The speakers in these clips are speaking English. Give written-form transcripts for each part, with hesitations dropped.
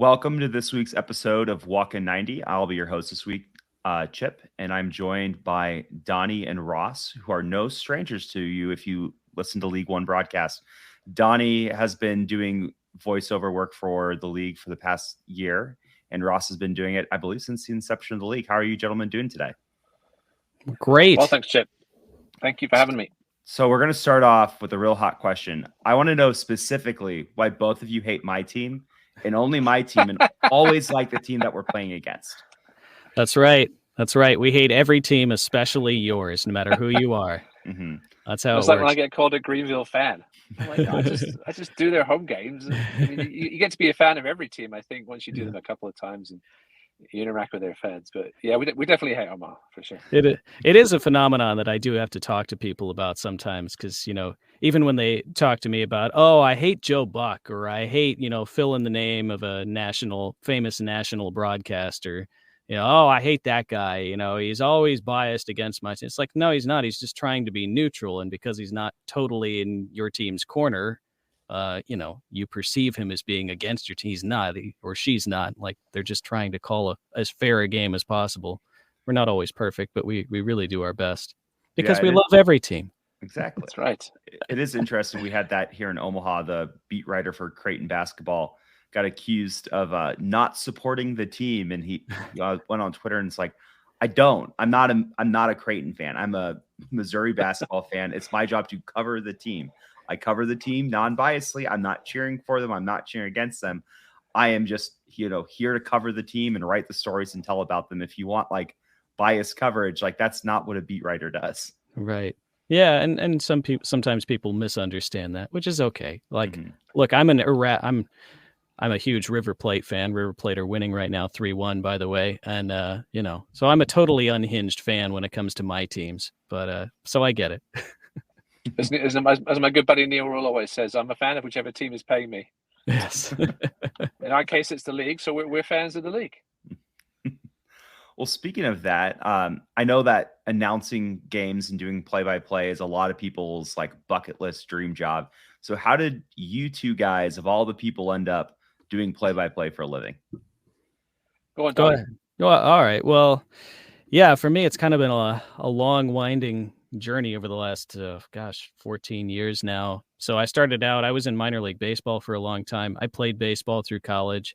Welcome to this week's episode of Walkin' 90. I'll be your host this week, Chip, and I'm joined by Donny and Ross, who are no strangers to you if you listen to League One broadcasts. Donny has been doing voiceover work for the league for the past year, and Ross has been doing it, I believe, since the inception of the league. How are you gentlemen doing today? Great. Well, thanks, Chip. Thank you for having me. So we're going to start off with a real hot question. I want to know specifically why both of you hate my team and only my team and always like the team that we're playing against. That's right. That's right. We hate every team, especially yours, no matter who you are. Mm-hmm. That's how it's it like works. when I get called a Greenville fan. I'm like, I just do their home games. I mean, you get to be a fan of every team, I think, once you do them a couple of times and you interact with their fans. But yeah, we definitely hate Omaha for sure. It is a phenomenon that I do have to talk to people about sometimes because, even when they talk to me about, oh, I hate Joe Buck or I hate, fill in the name of a famous national broadcaster. Oh, I hate that guy. He's always biased against my team. It's like, no, he's not. He's just trying to be neutral. And because he's not totally in your team's corner, you perceive him as being against your team. He's not, or she's not. Like, they're just trying to call as fair a game as possible. We're not always perfect, but we really do our best because we love every team. Exactly. That's right. It is interesting. We had that here in Omaha. The beat writer for Creighton basketball got accused of not supporting the team, and he went on Twitter and it's like, I'm not a Creighton fan. I'm a Missouri basketball fan. It's my job to cover the team. I cover the team non-biasedly. I'm not cheering for them. I'm not cheering against them. I am just, here to cover the team and write the stories and tell about them. If you want like biased coverage, like that's not what a beat writer does. Right. Yeah. And sometimes people misunderstand that, which is okay. Like, Look, I'm a huge River Plate fan. River Plate are winning right now 3-1, by the way. And, so I'm a totally unhinged fan when it comes to my teams, but so I get it. As my good buddy Neil Rule always says, I'm a fan of whichever team is paying me. Yes. In our case, it's the league, so we're fans of the league. Well, speaking of that, I know that announcing games and doing play-by-play is a lot of people's like bucket list dream job. So how did you two guys, of all the people, end up doing play-by-play for a living? Go on, Go ahead. Well, all right. Well, yeah, for me, it's kind of been a long, winding journey over the last 14 years now. So I started out, I was in minor league baseball for a long time. I played baseball through college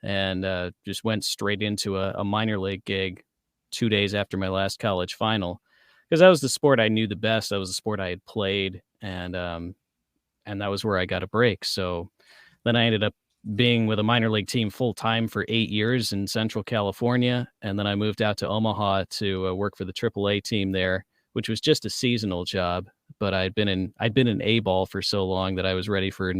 and just went straight into a minor league gig 2 days after my last college final because that was the sport I knew the best. That was the sport I had played, and that was where I got a break. So then I ended up being with a minor league team full time for 8 years in Central California, and then I moved out to Omaha to work for the AAA team there, which was just a seasonal job. But I'd been in A-ball for so long that I was ready for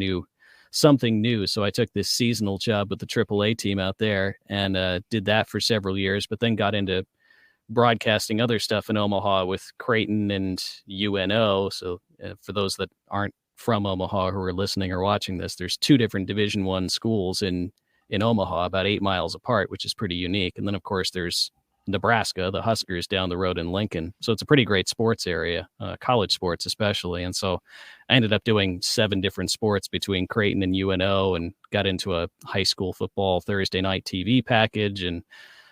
something new. So I took this seasonal job with the AAA team out there and did that for several years, but then got into broadcasting other stuff in Omaha with Creighton and UNO. So for those that aren't from Omaha who are listening or watching this, there's 2 different Division I schools in Omaha, about 8 miles apart, which is pretty unique. And then, of course, there's Nebraska, the Huskers down the road in Lincoln. So it's a pretty great sports area, college sports especially. And so I ended up doing 7 different sports between Creighton and UNO and got into a high school football Thursday night TV package. And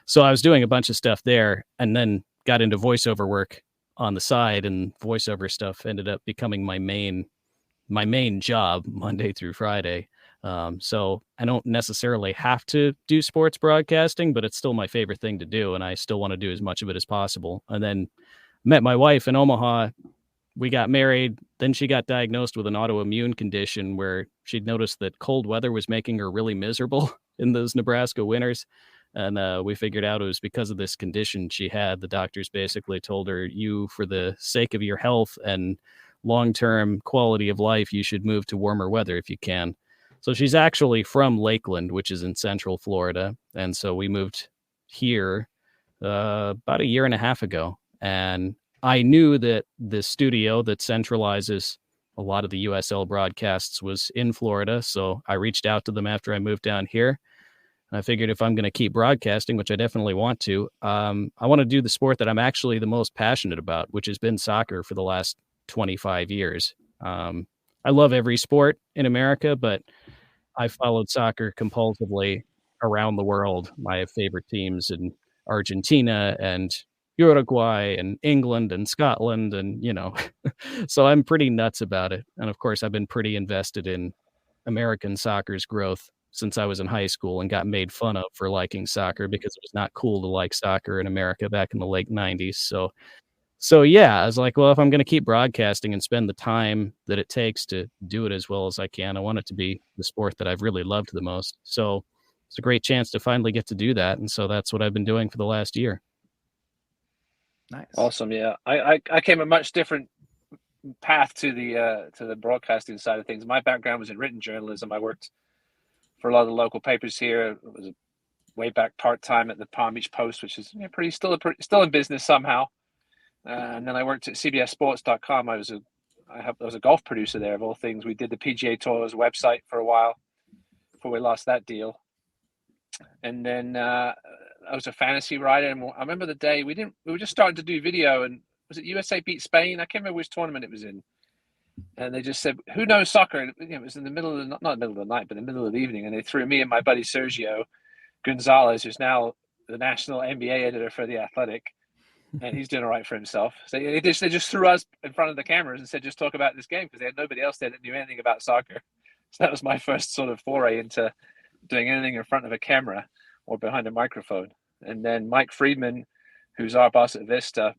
so I was doing a bunch of stuff there and then got into voiceover work on the side, and voiceover stuff ended up becoming my main job Monday through Friday. So I don't necessarily have to do sports broadcasting, but it's still my favorite thing to do. And I still want to do as much of it as possible. And then met my wife in Omaha. We got married. Then she got diagnosed with an autoimmune condition where she'd noticed that cold weather was making her really miserable in those Nebraska winters. And we figured out it was because of this condition she had. The doctors basically told her, for the sake of your health and long-term quality of life, you should move to warmer weather if you can. So she's actually from Lakeland, which is in Central Florida. And so we moved here about a year and a half ago. And I knew that the studio that centralizes a lot of the USL broadcasts was in Florida. So I reached out to them after I moved down here. And I figured if I'm going to keep broadcasting, which I definitely want to, I want to do the sport that I'm actually the most passionate about, which has been soccer for the last 25 years. I love every sport in America, but I followed soccer compulsively around the world. My favorite teams in Argentina and Uruguay and England and Scotland and, so I'm pretty nuts about it. And of course, I've been pretty invested in American soccer's growth since I was in high school and got made fun of for liking soccer because it was not cool to like soccer in America back in the late 90s. So yeah, I was like, well, if I'm going to keep broadcasting and spend the time that it takes to do it as well as I can, I want it to be the sport that I've really loved the most. So it's a great chance to finally get to do that. And so that's what I've been doing for the last year. Nice. Awesome. Yeah. I came a much different path to the broadcasting side of things. My background was in written journalism. I worked for a lot of the local papers here. It was way back part-time at the Palm Beach Post, which is still in business somehow. And then I worked at CBSSports.com. I was a golf producer there, of all things. We did the PGA Tour's website for a while before we lost that deal. And then I was a fantasy writer. And I remember the day we were just starting to do video, and was it USA beat Spain? I can't remember which tournament it was in. And they just said, "Who knows soccer?" And it was in the middle of not the middle of the night, but the middle of the evening. And they threw me and my buddy Sergio Gonzalez, who's now the national NBA editor for The Athletic, and he's doing all right for himself. So they just threw us in front of the cameras and said, "Just talk about this game," because they had nobody else there that knew anything about soccer. So that was my first sort of foray into doing anything in front of a camera or behind a microphone. And then Mike Friedman, who's our boss at Vista,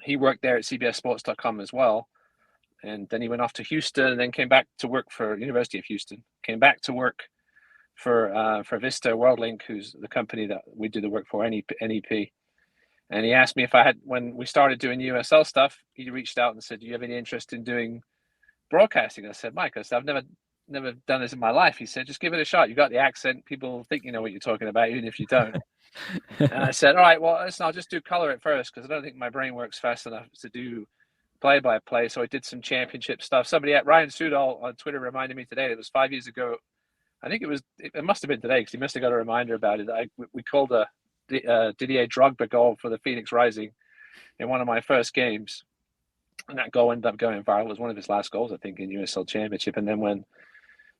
he worked there at CBSSports.com as well. And then he went off to Houston and then came back to work for University of Houston, came back to work for Vista WorldLink, who's the company that we do the work for, NEP. And he asked me if I had, when we started doing USL stuff, he reached out and said, "Do you have any interest in doing broadcasting?" I said, "Mike," I said, "I've never done this in my life." He said, "Just give it a shot. You got the accent. People think you know what you're talking about, even if you don't." And I said, "All right, well, listen, I'll just do color at first because I don't think my brain works fast enough to do play-by-play." So I did some championship stuff. Somebody at Ryan Sudol on Twitter reminded me today. It was 5 years ago. I think it must have been today because he must have got a reminder about it. We called a Didier Drogba goal for the Phoenix Rising in one of my first games. And that goal ended up going viral. It was one of his last goals, I think, in USL Championship. And then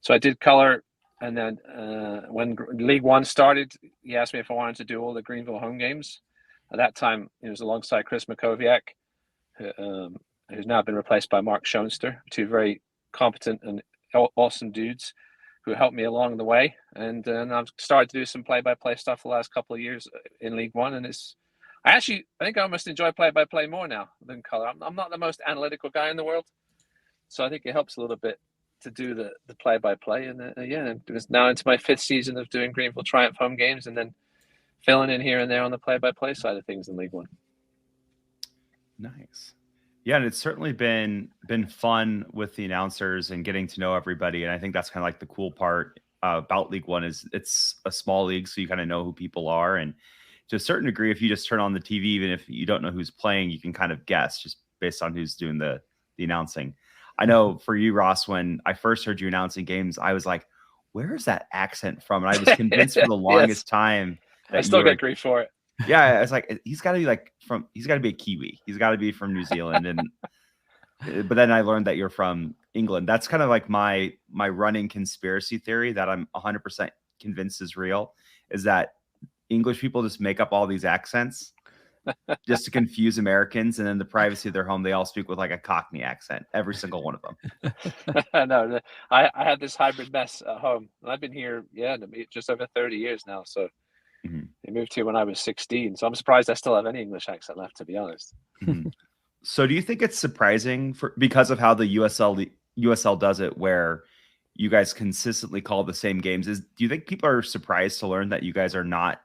so I did color. And then when League One started, he asked me if I wanted to do all the Greenville home games. At that time, it was alongside Chris Makowiak, who's now been replaced by Mark Schoenster, two very competent and awesome dudes who helped me along the way. And I've started to do some play-by-play stuff the last couple of years in League One. And I think I almost enjoy play-by-play more now than color. I'm not the most analytical guy in the world. So I think it helps a little bit to do the play-by-play. And it was now into my 5th season of doing Greenville Triumph home games and then filling in here and there on the play-by-play side of things in League One. Nice. Yeah, and it's certainly been fun with the announcers and getting to know everybody. And I think that's kind of like the cool part about League One is it's a small league, so you kind of know who people are. And to a certain degree, if you just turn on the TV, even if you don't know who's playing, you can kind of guess just based on who's doing the announcing. I know for you, Ross, when I first heard you announcing games, I was like, where is that accent from? And I was convinced for the longest time that I still get grief for it. Yeah, I was like, he's got to be a Kiwi. He's got to be from New Zealand. But then I learned that you're from England. That's kind of like my running conspiracy theory that I'm 100% convinced is real, is that English people just make up all these accents just to confuse Americans. And in the privacy of their home, they all speak with like a Cockney accent, every single one of them. No, I had this hybrid mess at home. And I've been here, just over 30 years now. So I moved here when I was 16. So I'm surprised I still have any English accent left, to be honest. So do you think it's surprising because of how the USL does it, where you guys consistently call the same games? Do you think people are surprised to learn that you guys are not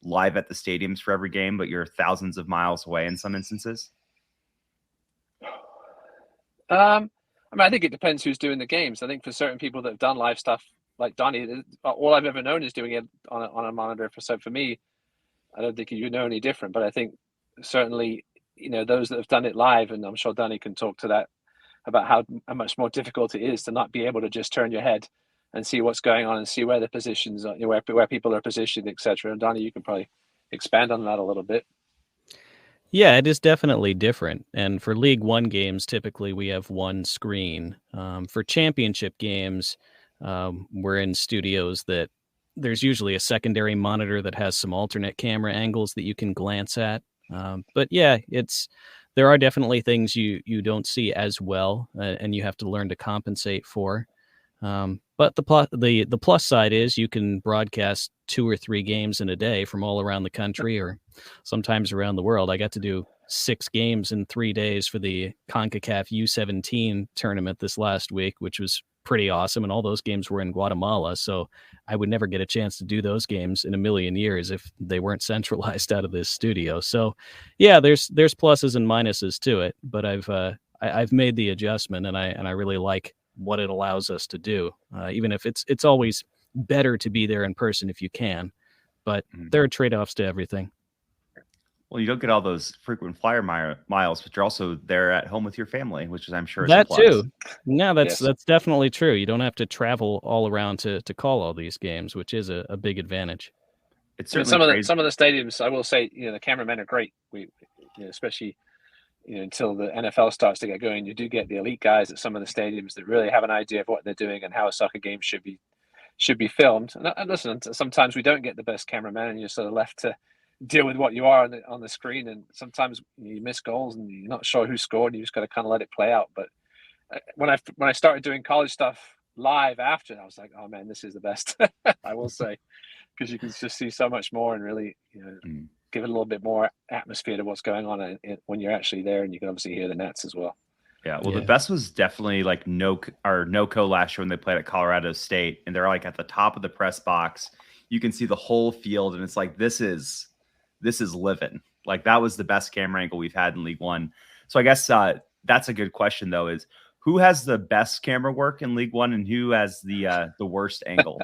live at the stadiums for every game, but you're thousands of miles away in some instances? I think it depends who's doing the games. I think for certain people that have done live stuff, like Donny, all I've ever known is doing it on a monitor. So for me, I don't think you know any different. But I think certainly, those that have done it live, and I'm sure Donny can talk to that about how much more difficult it is to not be able to just turn your head and see what's going on and see where the positions are, where people are positioned, etc. And Donny, you can probably expand on that a little bit. Yeah, it is definitely different. And for League One games, typically we have one screen. For championship games, we're in studios that there's usually a secondary monitor that has some alternate camera angles that you can glance at. But yeah, there are definitely things you don't see as well, and you have to learn to compensate for. But the plus side is you can broadcast 2 or 3 games in a day from all around the country or sometimes around the world. I got to do 6 games in 3 days for the CONCACAF U17 tournament this last week, which was pretty awesome. And all those games were in Guatemala. So I would never get a chance to do those games in a million years if they weren't centralized out of this studio. So yeah, there's pluses and minuses to it, but I've made the adjustment and I really like what it allows us to do, even if it's always better to be there in person if you can, but there are trade-offs to everything. Well, you don't get all those frequent flyer miles, but you're also there at home with your family, which is, I'm sure, that is a plus. too. No, that's definitely true. You don't have to travel all around to call all these games, which is a big advantage. It's certainly some of the stadiums. I will say, the cameramen are great. We especially until the NFL starts to get going, you do get the elite guys at some of the stadiums that really have an idea of what they're doing and how a soccer game should be filmed. And listen, sometimes we don't get the best cameraman, and you're sort of left to deal with what you are on the screen. And sometimes you miss goals, and you're not sure who scored. And you just got to kind of let it play out. But when I started doing college stuff live after, I was like, oh man, this is the best. I will say, because you can just see so much more and really give it a little bit more atmosphere to what's going on when you're actually there, and you can obviously hear the nets as well. Yeah, well, the best was definitely like NoCo last year when they played at Colorado State, and they're like at the top of the press box. You can see the whole field, and it's like this is living. Like that was the best camera angle we've had in League One. So I guess that's a good question though: is who has the best camera work in League One, and who has the worst angle?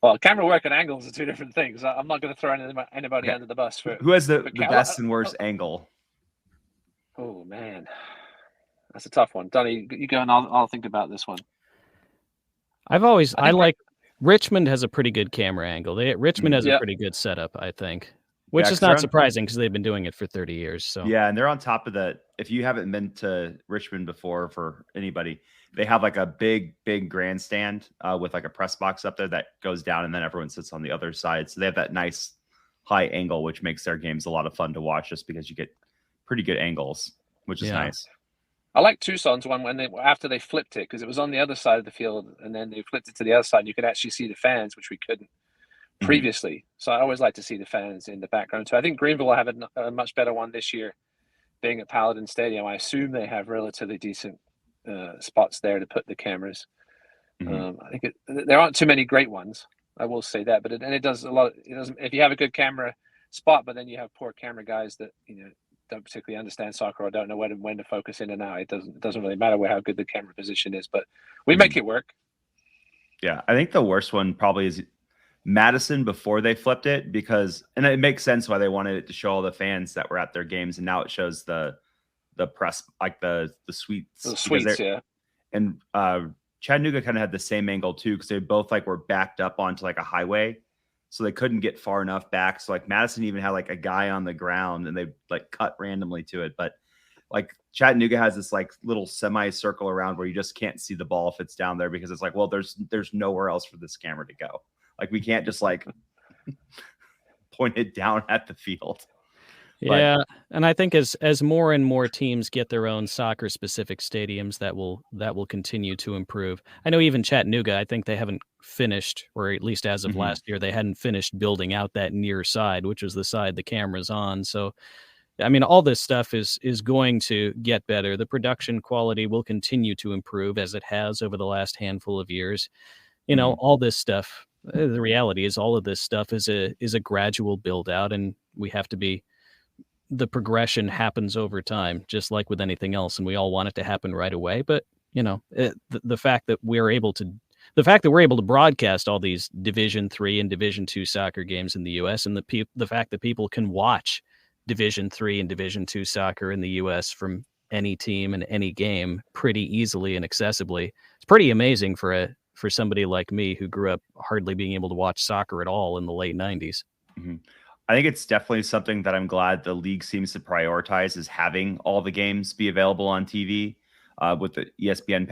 Well, camera work and angles are two different things. I'm not going to throw anybody under the bus. Who has the best and worst angle? Oh, man. That's a tough one. Donny, you go and I'll think about this one. I like Richmond has a pretty good camera angle. Richmond has a pretty good setup, I think, which is not surprising because they've been doing it for 30 years. So yeah, and they're on top of that. If you haven't been to Richmond before, for anybody, they have like a big grandstand with like a press box up there that goes down, and then everyone sits on the other side. So they have that nice high angle, which makes their games a lot of fun to watch, just because you get pretty good angles, which is nice. I like Tucson's one after they flipped it, because it was on the other side of the field, and then they flipped it to the other side. And you could actually see the fans, which we couldn't previously. So I always like to see the fans in the background. So I think Greenville will have a much better one this year, being at Paladin Stadium. I assume they have relatively decent spots there to put the cameras. I think there aren't too many great ones, I will say that, but it does a lot. It doesn't, if you have a good camera spot, but then you have poor camera guys that don't particularly understand soccer or don't know when to focus in and out. It doesn't really matter how good the camera position is, but we make it work. Yeah, I think the worst one probably is Madison before they flipped it, and it makes sense why they wanted it to show all the fans that were at their games, and now it shows the press, like the suites. The suites, yeah. And Chattanooga kind of had the same angle too, because they both like were backed up onto like a highway, so they couldn't get far enough back. So like Madison even had like a guy on the ground, and they like cut randomly to it. But like Chattanooga has this like little semicircle around where you just can't see the ball if it's down there, because it's like, well, there's nowhere else for this camera to go. Like we can't just like point it down at the field. Yeah, and I think as more and more teams get their own soccer specific stadiums, that will continue to improve. I know even Chattanooga, I think they haven't finished, or at least as of last year, they hadn't finished building out that near side, which is the side the camera's on. So I mean, all this stuff is going to get better. The production quality will continue to improve as it has over the last handful of years. All this stuff, the reality is all of this stuff is a gradual build out, and we have to be, the progression happens over time, just like with anything else. And we all want it to happen right away. But, the fact that we're able to broadcast all these Division III and Division II soccer games in the U.S., and the fact that people can watch Division III and Division II soccer in the U.S. from any team and any game pretty easily and accessibly, it's pretty amazing for somebody like me who grew up hardly being able to watch soccer at all in the late 90s. I think it's definitely something that I'm glad the league seems to prioritize, is having all the games be available on TV with the ESPN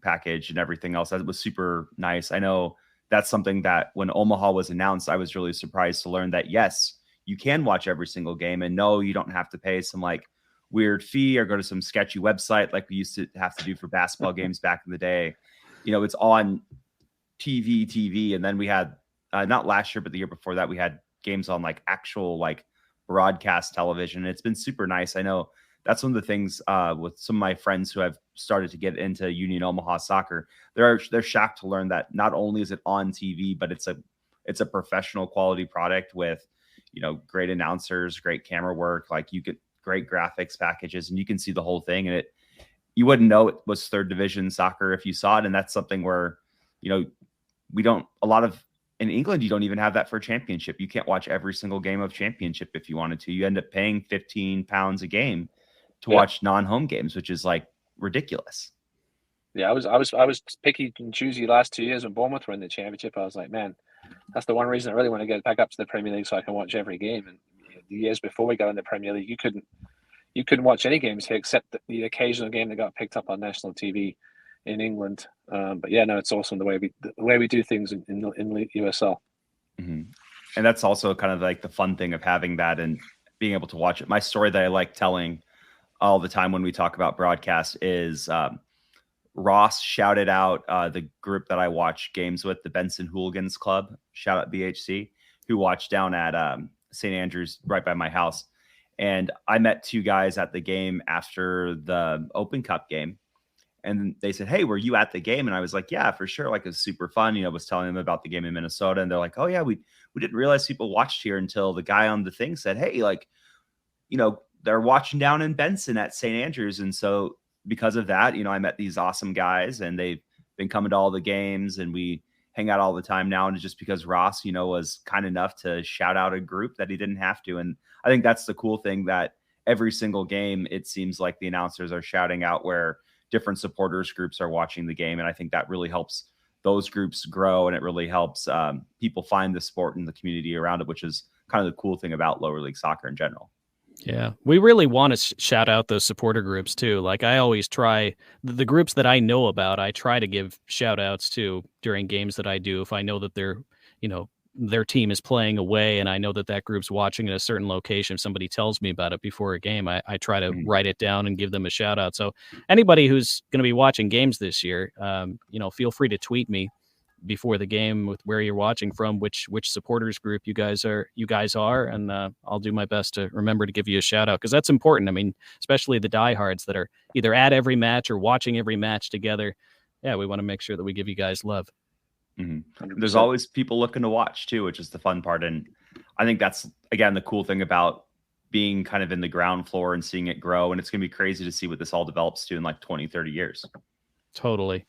package and everything else. That was super nice. I know that's something that when Omaha was announced, I was really surprised to learn that, yes, you can watch every single game, and no, you don't have to pay some like weird fee or go to some sketchy website like we used to have to do for basketball games back in the day. It's on TV. And then we had, not last year, but the year before that, we had games on like actual like broadcast television. It's been super nice. I know that's one of the things with some of my friends who have started to get into Union Omaha soccer. They're shocked to learn that not only is it on TV, but it's a professional quality product with, great announcers, great camera work. Like you get great graphics packages, and you can see the whole thing. And you wouldn't know it was third division soccer if you saw it. And that's something where, we don't, in England, you don't even have that for championship. You can't watch every single game of championship if you wanted to. You end up paying £15 a game to watch non-home games, which is like ridiculous. Yeah, I was picky and choosy last 2 years when Bournemouth were in the championship. I was like, man, that's the one reason I really want to get back up to the Premier League so I can watch every game. And the years before we got in the Premier League, you couldn't watch any games here except the occasional game that got picked up on national TV in England. But yeah, no, it's awesome the way we do things in USL. Mm-hmm. And that's also kind of like the fun thing of having that and being able to watch it. My story that I like telling all the time when we talk about broadcast is Ross shouted out the group that I watch games with, the Benson Hooligans Club, shout out BHC, who watched down at St. Andrews right by my house. And I met two guys at the game after the Open Cup game. And they said, hey, were you at the game? And I was like, yeah, for sure. Like, it was super fun. Was telling them about the game in Minnesota. And they're like, oh, yeah, we didn't realize people watched here until the guy on the thing said, hey, like, they're watching down in Benson at St. Andrews. And so because of that, I met these awesome guys, and they've been coming to all the games, and we hang out all the time now. And just because Ross, was kind enough to shout out a group that he didn't have to. And I think that's the cool thing, that every single game, it seems like the announcers are shouting out where different supporters groups are watching the game. And I think that really helps those groups grow, and it really helps people find the sport and the community around it, which is kind of the cool thing about lower league soccer in general. Yeah, we really want to shout out those supporter groups too. Like, I always try the groups that I know about, I try to give shout outs to during games that I do. If I know that their team is playing away and I know that group's watching at a certain location, if somebody tells me about it before a game, I try to write it down and give them a shout out. So anybody who's going to be watching games this year, feel free to tweet me before the game with where you're watching from, which supporters group you guys are, and I'll do my best to remember to give you a shout out, because that's important. I mean, especially the diehards that are either at every match or watching every match together. Yeah, we want to make sure that we give you guys love. Mm-hmm. There's always people looking to watch too, which is the fun part. And I think that's, again, the cool thing about being kind of in the ground floor and seeing it grow. And it's going to be crazy to see what this all develops to in like 20, 30 years. Totally.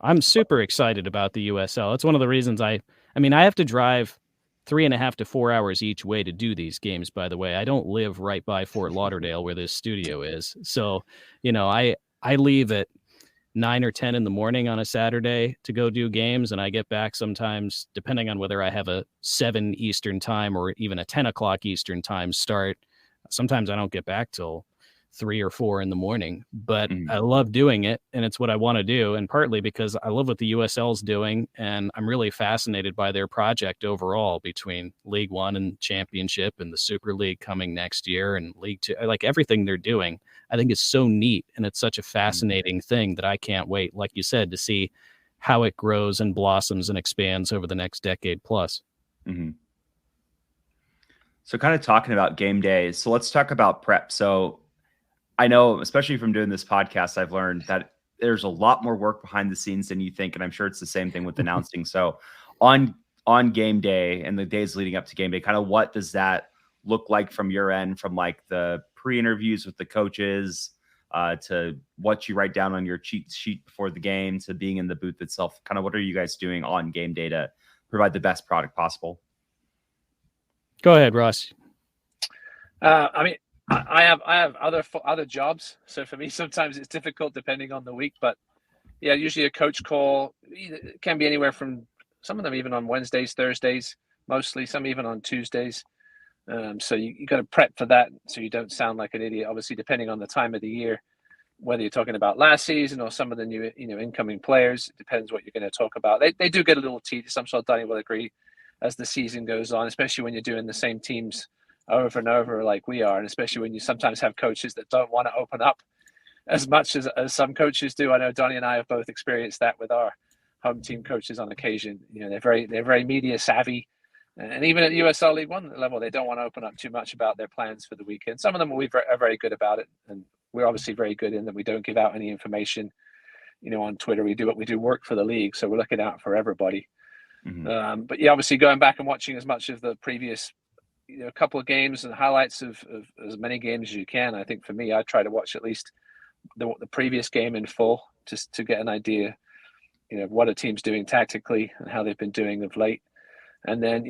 I'm super excited about the USL. It's one of the reasons I have to drive 3.5 to 4 hours each way to do these games, by the way. I don't live right by Fort Lauderdale where this studio is. So, I leave at 9 or 10 in the morning on a Saturday to go do games, and I get back sometimes, depending on whether I have a 7 Eastern time or even a 10 o'clock Eastern time start. Sometimes I don't get back till 3 or 4 in the morning, but I love doing it, and it's what I want to do. And partly because I love what the USL is doing, and I'm really fascinated by their project overall, between League One and Championship and the Super League coming next year and League Two. Like, everything they're doing, I think is so neat, and it's such a fascinating thing that I can't wait, like you said, to see how it grows and blossoms and expands over the next decade plus. Mm-hmm. So kind of talking about game days. So let's talk about prep. So I know, especially from doing this podcast, I've learned that there's a lot more work behind the scenes than you think. And I'm sure it's the same thing with announcing. So on game day and the days leading up to game day, kind of what does that look like from your end, from like the pre-interviews with the coaches to what you write down on your cheat sheet before the game to being in the booth itself? Kind of what are you guys doing on game day to provide the best product possible? Go ahead, Ross. I have other jobs, so for me sometimes it's difficult depending on the week. But yeah, usually a coach call. It can be anywhere from, some of them even on Wednesdays, Thursdays, mostly, some even on Tuesdays. So you got to prep for that so you don't sound like an idiot. Obviously, depending on the time of the year, whether you're talking about last season or some of the new, incoming players. It depends what you're going to talk about. They do get a little tedious. I'm sure Donny will agree, as the season goes on, especially when you're doing the same teams over and over like we are, and especially when you sometimes have coaches that don't want to open up as much as some coaches do. I know Donny and I have both experienced that with our home team coaches on occasion. They're very media savvy, and even at USL League One level, they don't want to open up too much about their plans for the weekend. Some of them are very good about it, and we're obviously very good in that we don't give out any information. On Twitter, we do work for the league, so we're looking out for everybody. Mm-hmm. But yeah, obviously going back and watching as much of the previous, couple of games and highlights of as many games as you can. I think for me, I try to watch at least the previous game in full, just to get an idea, what a team's doing tactically and how they've been doing of late. And then,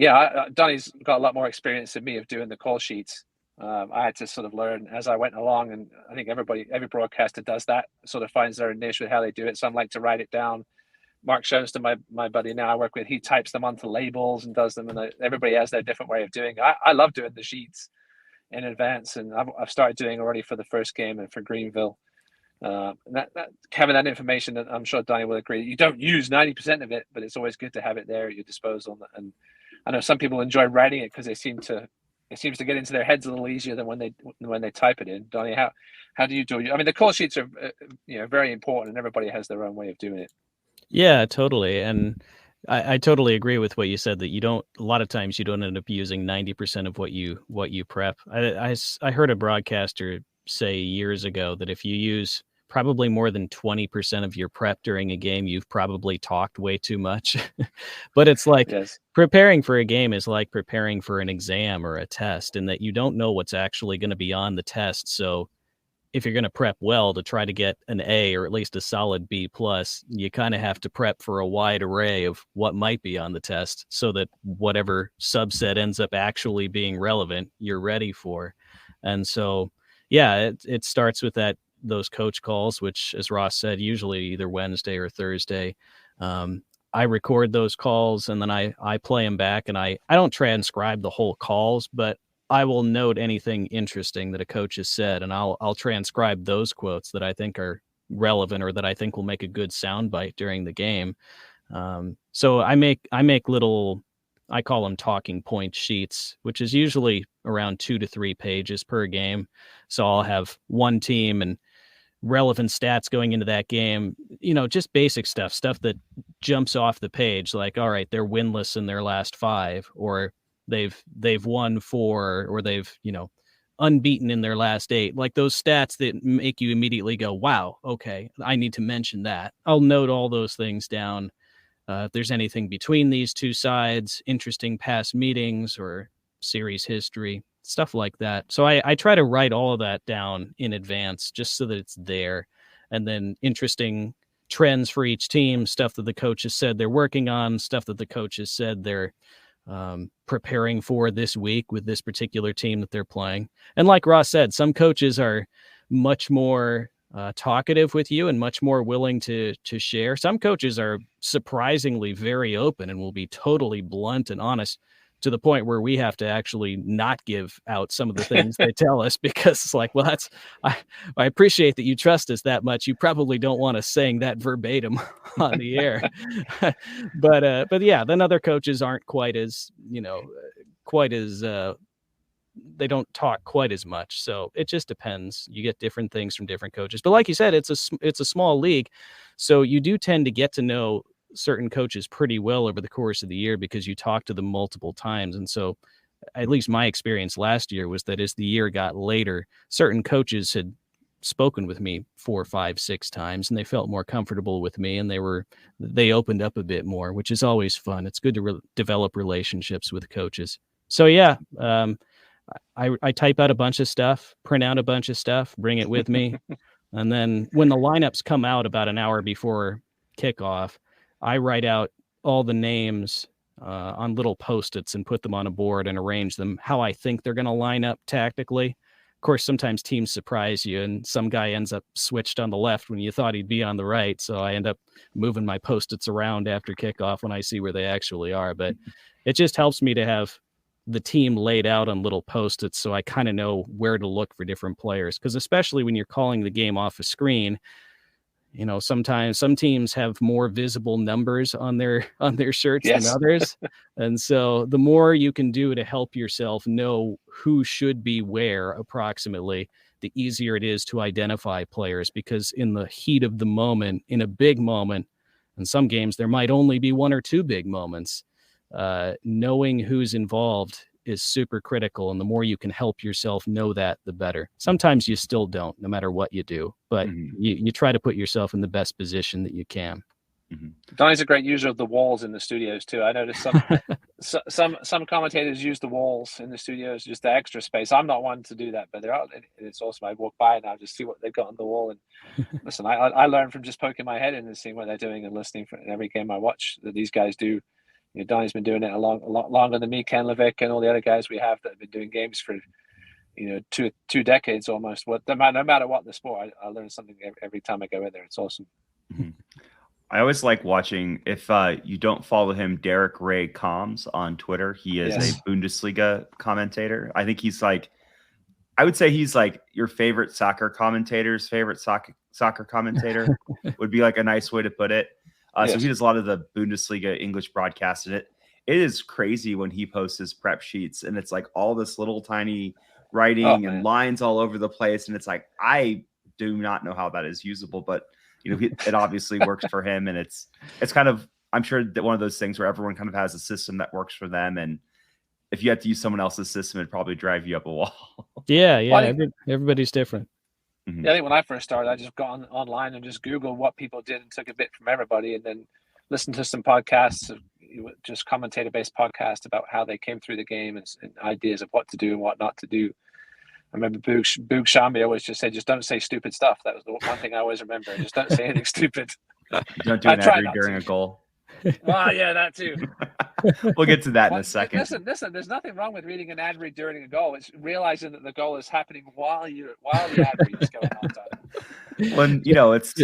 Donny's got a lot more experience than me of doing the call sheets. I had to sort of learn as I went along, and I think every broadcaster does that, sort of finds their niche with how they do it. Some like to write it down. Mark Schoenster, my buddy now I work with, he types them onto labels and does them, and everybody has their different way of doing it. I love doing the sheets in advance, and I've started doing already for the first game and for Greenville. And that having that information, that I'm sure Donny will agree, you don't use 90% of it, but it's always good to have it there at your disposal. And I know some people enjoy writing it because it seems to get into their heads a little easier than when they type it in. Donny, how do you do it? I mean, the call sheets are very important, and everybody has their own way of doing it. Yeah, totally. And I totally agree with what you said, that a lot of times you don't end up using 90% of what you prep. I heard a broadcaster say years ago that if you use probably more than 20% of your prep during a game, you've probably talked way too much. But it's like, yes, preparing for a game is like preparing for an exam or a test, in that you don't know what's actually going to be on the test. So if you're going to prep well to try to get an A or at least a solid B+, you kind of have to prep for a wide array of what might be on the test, so that whatever subset ends up actually being relevant, you're ready for. And so, yeah, it starts with those coach calls, which, as Ross said, usually either Wednesday or Thursday. I record those calls, and then I play them back, and I don't transcribe the whole calls, but I will note anything interesting that a coach has said, and I'll transcribe those quotes that I think are relevant or that I think will make a good soundbite during the game. So I make little, I call them talking point sheets, which is usually around 2 to 3 pages per game. So I'll have one team and relevant stats going into that game, just basic stuff that jumps off the page, like, all right, they're winless in their last 5, or they've won 4, or they've, unbeaten in their last 8, like those stats that make you immediately go, wow, okay, I need to mention that. I'll note all those things down. If there's anything between these two sides, interesting past meetings or series history, stuff like that. So I try to write all of that down in advance, just so that it's there. And then interesting trends for each team, stuff that the coach has said they're working on, stuff that the coach has said they're preparing for this week with this particular team that they're playing. And like Ross said, some coaches are much more talkative with you and much more willing to share. Some coaches are surprisingly very open and will be totally blunt and honest, to the point where we have to actually not give out some of the things they tell us, because it's like, well, I appreciate that you trust us that much. You probably don't want us saying that verbatim on the air. But yeah, then other coaches aren't quite as, they don't talk quite as much. So it just depends. You get different things from different coaches. But like you said, it's a small league. So you do tend to get to know certain coaches pretty well over the course of the year, because you talk to them multiple times. And so at least my experience last year was that as the year got later, certain coaches had spoken with me 4, 5, 6 times, and they felt more comfortable with me, and they opened up a bit more, which is always fun. It's good to develop relationships with coaches. So yeah, I type out a bunch of stuff, print out a bunch of stuff, bring it with me. And then when the lineups come out about an hour before kickoff, I write out all the names on little Post-its and put them on a board and arrange them how I think they're going to line up tactically. Of course, sometimes teams surprise you, and some guy ends up switched on the left when you thought he'd be on the right. So I end up moving my Post-its around after kickoff when I see where they actually are. But it just helps me to have the team laid out on little Post-its, so I kind of know where to look for different players. Because especially when you're calling the game off a screen, you know, sometimes some teams have more visible numbers on their shirts than others. And so the more you can do to help yourself know who should be where approximately, the easier it is to identify players, because in the heat of the moment, in a big moment, in some games, there might only be one or two big moments. Knowing who's involved is super critical. And the more you can help yourself know that, the better. Sometimes you still don't, no matter what you do, but you try to put yourself in the best position that you can. Donny's a great user of the walls in the studios too. I noticed some commentators use the walls in the studios, just the extra space. I'm not one to do that, but it's awesome. I walk by and I just see what they've got on the wall. And listen, I learn from just poking my head in and seeing what they're doing and listening for every game I watch that these guys do. You know, Donny's been doing it a lot longer than me, Ken Levick, and all the other guys we have that have been doing games for, you know, two decades almost. No matter what the sport, I learn something every time I go in there. It's awesome. I always like watching, if you don't follow him, Derek Ray Combs on Twitter. He is a Bundesliga commentator. I think he's like, I would say he's like your favorite soccer commentator's favorite soccer commentator would be like a nice way to put it. So he does a lot of the Bundesliga English broadcast, and it is crazy when he posts his prep sheets, and it's like all this little tiny writing and lines all over the place. And it's like, I do not know how that is usable, but you know, it obviously works for him. And it's kind of, I'm sure that one of those things where everyone kind of has a system that works for them. And if you had to use someone else's system, it'd probably drive you up a wall. Everybody's different. Yeah, I think when I first started, I just got online and just Googled what people did and took a bit from everybody, and then listened to some podcasts, just commentator-based podcasts about how they came through the game and ideas of what to do and what not to do. I remember Boog Shambi always just said, just don't say stupid stuff. That was the one thing I always remember. Just don't say anything stupid. Don't do an ad read during a goal. Well, yeah, that too. We'll get to that in a second. Listen, there's nothing wrong with reading an ad read during a goal. It's realizing that the goal is happening while the ad read is going on. When, you know, it's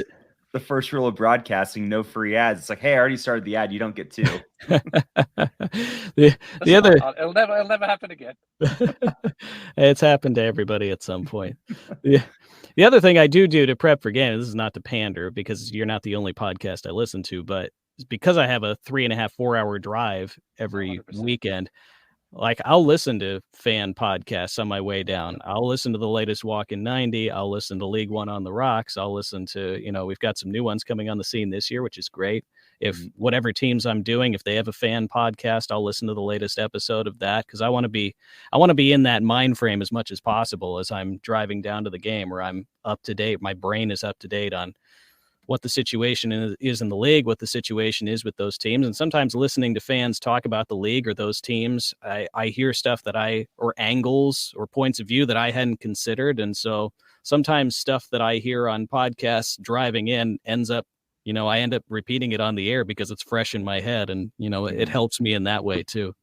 the first rule of broadcasting, no free ads. It's like, hey, I already started the ad. You don't get two. It'll never happen again. It's happened to everybody at some point. The other thing I do to prep for games, this is not to pander because you're not the only podcast I listen to, but because I have a 3.5-4 hour drive every 100%. Weekend, like I'll listen to fan podcasts on my way down. I'll listen to the latest Walk in 90. I'll listen to League One on the Rocks. I'll listen to, you know, we've got some new ones coming on the scene this year, which is great. If whatever teams I'm doing, if they have a fan podcast, I'll listen to the latest episode of that, because I want to be in that mind frame as much as possible as I'm driving down to the game, where I'm up to date. My brain is up to date on what the situation is in the league, what the situation is with those teams. And sometimes listening to fans talk about the league or those teams, I hear stuff or angles or points of view that I hadn't considered. And so sometimes stuff that I hear on podcasts driving in ends up, you know, I end up repeating it on the air because it's fresh in my head. And, you know, it helps me in that way too.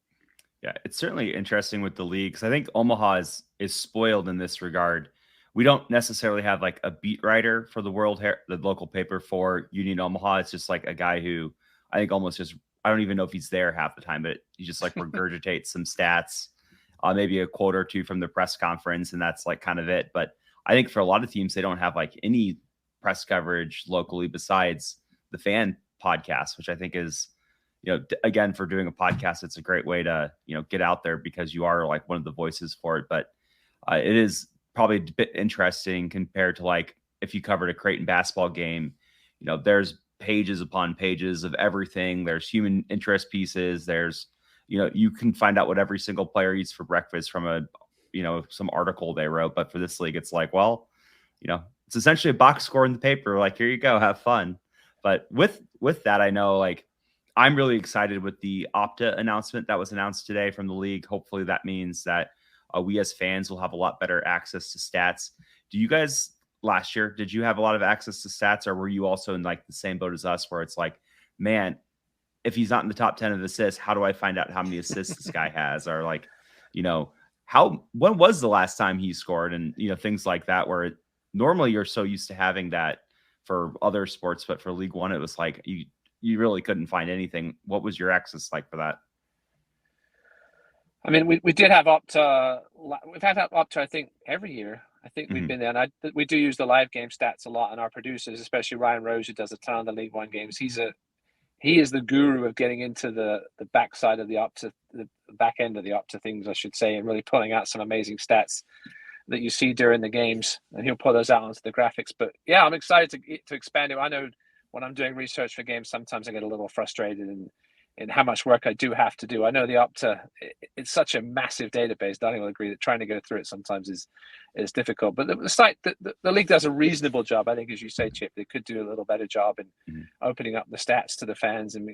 Yeah, it's certainly interesting with the league, because I think Omaha is spoiled in this regard. We don't necessarily have like a beat writer for the local paper for Union Omaha. It's just like a guy who I think almost just, I don't even know if he's there half the time, but he just like regurgitates some stats, maybe a quote or two from the press conference, and that's like kind of it. But I think for a lot of teams, they don't have like any press coverage locally besides the fan podcast, which I think is, you know, again, for doing a podcast, it's a great way to, you know, get out there because you are like one of the voices for it. But it is probably a bit interesting compared to like if you covered a Creighton basketball game. You know, there's pages upon pages of everything. There's human interest pieces. There's, you know, you can find out what every single player eats for breakfast from a, you know, some article they wrote. But for this league, it's like, well, you know, it's essentially a box score in the paper. Like, here you go, have fun. But with that, I know, like, I'm really excited with the Opta announcement that was announced today from the league. Hopefully that means that we as fans will have a lot better access to stats. Do you guys last year, did you have a lot of access to stats, or were you also in like the same boat as us where it's like, man, if he's not in the top 10 of assists, how do I find out how many assists this guy has? Or like, you know, when was the last time he scored? And, you know, things like that, where normally you're so used to having that for other sports, but for League One, it was like, you really couldn't find anything. What was your access like for that? I mean, we did have Opta. We've had Opta, I think, every year. I think we've been there, and we do use the live game stats a lot. And our producers, especially Ryan Rose, who does a ton of the League One games, he is the guru of getting into the backside of the Opta, the back end of the Opta things, I should say, and really pulling out some amazing stats that you see during the games. And he'll pull those out onto the graphics. But yeah, I'm excited to expand it. I know when I'm doing research for games, sometimes I get a little frustrated in how much work I do have to do. I know the Opta, it's such a massive database. Donny will agree that trying to go through it sometimes is difficult. But the site, the league does a reasonable job, I think, as you say, Chip. They could do a little better job in opening up the stats to the fans, and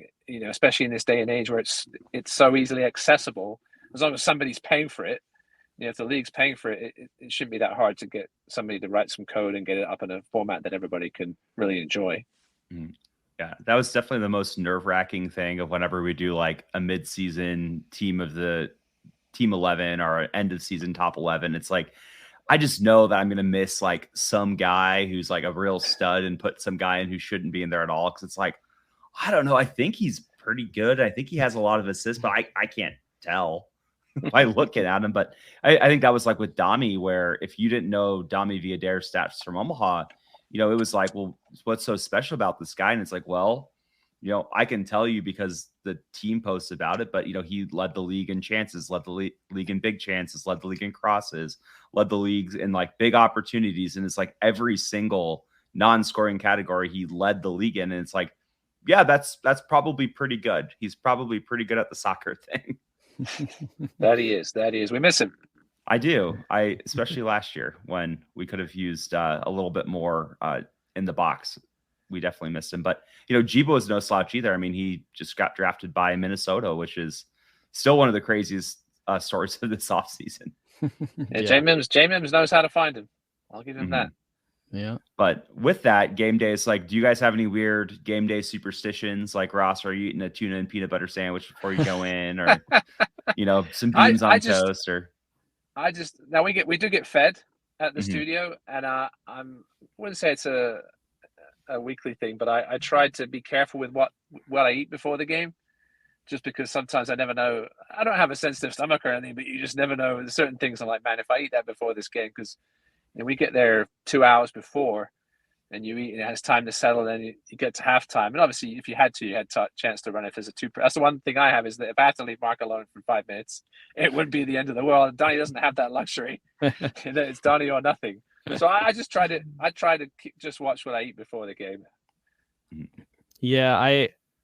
especially in this day and age where it's so easily accessible. As long as somebody's paying for it, if the league's paying for it, it shouldn't be that hard to get somebody to write some code and get it up in a format that everybody can really enjoy. Yeah, that was definitely the most nerve-wracking thing of whenever we do like a mid-season team of the team 11 or end of season top 11. It's like, I just know that I'm going to miss like some guy who's like a real stud and put some guy in who shouldn't be in there at all. Cause it's like, I don't know. I think he's pretty good. I think he has a lot of assists, but I can't tell by looking at him. But I think that was like with Donny, where if you didn't know Donny Villadere's stats from Omaha, it was like, well, what's so special about this guy? And it's like, well, I can tell you because the team posts about it, but, he led the league in chances, led the league in big chances, led the league in crosses, led the leagues in like big opportunities. And it's like every single non-scoring category he led the league in. And it's like, yeah, that's probably pretty good. He's probably pretty good at the soccer thing. That he is. We miss him. I do. Especially last year when we could have used a little bit more in the box. We definitely missed him. But, Jibo is no slouch either. I mean, he just got drafted by Minnesota, which is still one of the craziest stories of this offseason. Yeah. J Mims knows how to find him. I'll give him that. Yeah. But with that, game day is like, do you guys have any weird game day superstitions? Like, Ross, are you eating a tuna and peanut butter sandwich before you go in? Or, some beans on toast? Or now we do get fed at the studio, and I wouldn't say it's a weekly thing, but I tried to be careful with what I eat before the game, just because sometimes I never know. I don't have a sensitive stomach or anything, but you just never know. There's certain things I'm like, man, if I eat that before this game, because we get there 2 hours before, and you eat, and it has time to settle, and you get to halftime. And obviously, if you had a chance to run if there's a two. That's the one thing I have, is that if I had to leave Mark alone for 5 minutes, it wouldn't be the end of the world. And Donny doesn't have that luxury. It's Donny or nothing. So I just try to just watch what I eat before the game. Yeah,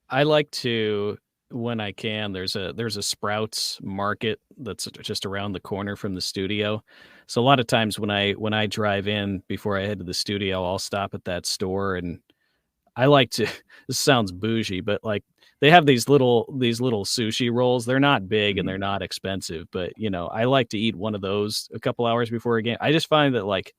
I like to, when I can. There's a Sprouts market that's just around the corner from the studio. So a lot of times when I drive in before I head to the studio, I'll stop at that store, and I like to. This sounds bougie, but like they have these little sushi rolls. They're not big and they're not expensive, but I like to eat one of those a couple hours before a game. I just find that like,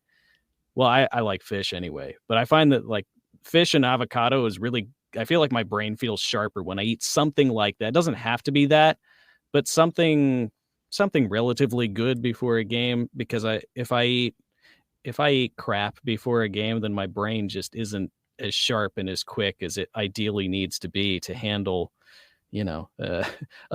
well, I like fish anyway, but I find that like fish and avocado is really. I feel like my brain feels sharper when I eat something like that. It doesn't have to be that, but something relatively good before a game, because if I eat crap before a game, then my brain just isn't as sharp and as quick as it ideally needs to be to handle, a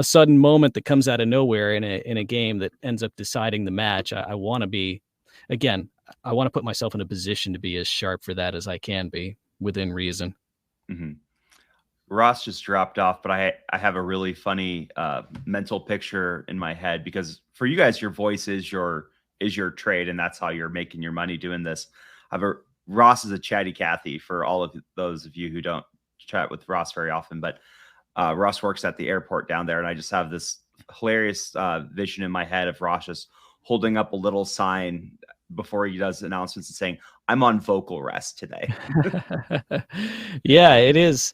sudden moment that comes out of nowhere in a game that ends up deciding the match. I want to be, again, I want to put myself in a position to be as sharp for that as I can be within reason. Mm-hmm. Ross just dropped off, but I have a really funny mental picture in my head, because for you guys, your voice is your trade, and that's how you're making your money doing this. Ross is a chatty Cathy for all of those of you who don't chat with Ross very often, but Ross works at the airport down there, and I just have this hilarious vision in my head of Ross just holding up a little sign before he does announcements and saying, "I'm on vocal rest today." Yeah, it is.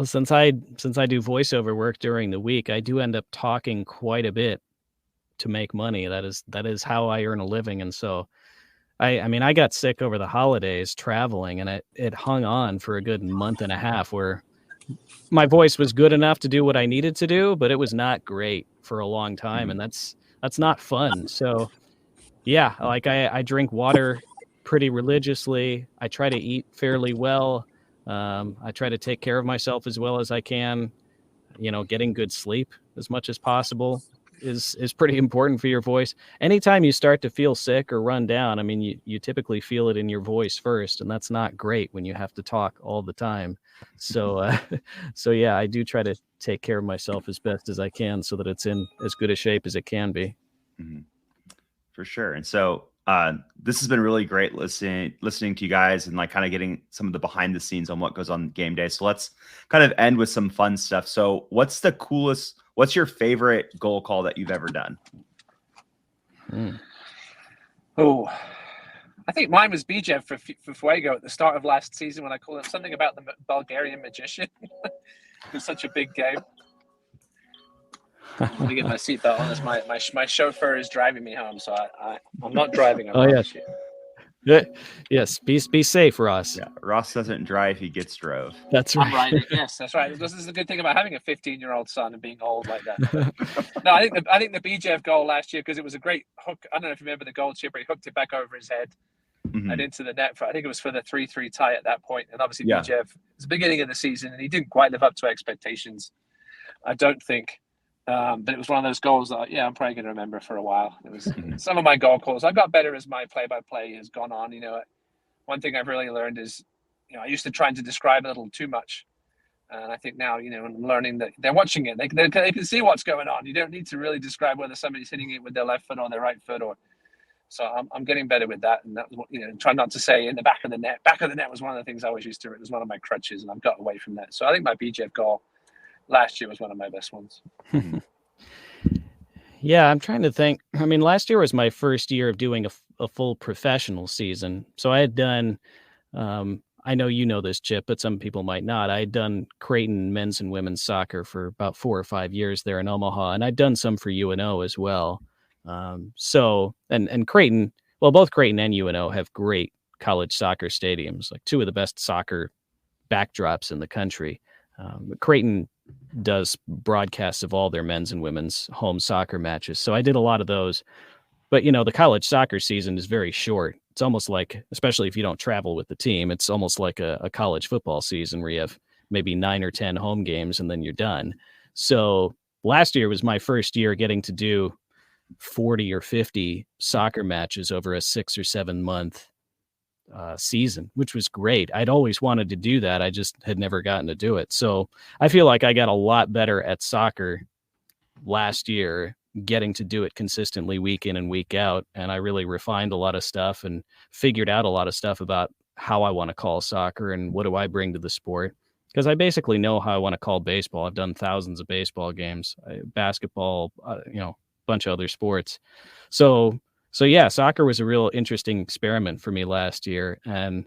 Since I do voiceover work during the week, I do end up talking quite a bit to make money. That is how I earn a living. And so I mean, I got sick over the holidays traveling, and it hung on for a good month and a half, where my voice was good enough to do what I needed to do, but it was not great for a long time. And that's not fun. So yeah, like I drink water pretty religiously. I try to eat fairly well. I try to take care of myself as well as I can, getting good sleep as much as possible. is pretty important for your voice. Anytime you start to feel sick or run down, I mean, you typically feel it in your voice first, and that's not great when you have to talk all the time. So, so yeah, I do try to take care of myself as best as I can so that it's in as good a shape as it can be. Mm-hmm. For sure. And so this has been really great listening to you guys and like kind of getting some of the behind the scenes on what goes on game day. So let's kind of end with some fun stuff. So what's your favorite goal call that you've ever done? Oh, I think mine was Bijev for Fuego at the start of last season when I called him something about the Bulgarian magician. It was such a big game. I'm going to get my seatbelt on as my chauffeur is driving me home, so I'm not driving. Yes. Be safe, Ross. Yeah, Ross doesn't drive; he gets drove. That's right. I'm riding. Yes, that's right. This is the good thing about having a 15-year-old son and being old like that. No, I think the Bijev goal last year, because it was a great hook. I don't know if you remember the goal chipper. He hooked it back over his head and into the net. I think it was for the 3-3 tie at that point. And obviously, Bijev, it was the beginning of the season, and he didn't quite live up to expectations. I don't think. But it was one of those goals that, I'm probably going to remember for a while. It was some of my goal calls. I've got better as my play-by-play has gone on. One thing I've really learned is, I used to try to describe a little too much. And I think now, I'm learning that they're watching it. They can see what's going on. You don't need to really describe whether somebody's hitting it with their left foot or their right foot. So I'm getting better with that. And that was, try not to say in the back of the net. Back of the net was one of the things I always used to. It was one of my crutches, and I've got away from that. So I think my Bijev goal last year was one of my best ones. Yeah, I'm trying to think. I mean, last year was my first year of doing a full professional season. So I had done, I know you know this, Chip, but some people might not. I had done Creighton men's and women's soccer for about 4 or 5 years there in Omaha, and I'd done some for UNO as well. So Creighton, well, both Creighton and UNO have great college soccer stadiums, like 2 of the best soccer backdrops in the country. Creighton does broadcasts of all their men's and women's home soccer matches. So I did a lot of those. But, the college soccer season is very short. It's almost like, especially if you don't travel with the team, it's almost like a college football season where you have maybe 9 or 10 home games and then you're done. So last year was my first year getting to do 40 or 50 soccer matches over a 6 or 7 month season, which was great. I'd always wanted to do that. I just had never gotten to do it. So I feel like I got a lot better at soccer last year, getting to do it consistently week in and week out. And I really refined a lot of stuff and figured out a lot of stuff about how I want to call soccer and what do I bring to the sport. Because I basically know how I want to call baseball. I've done thousands of baseball games, basketball, bunch of other sports. So yeah, soccer was a real interesting experiment for me last year. And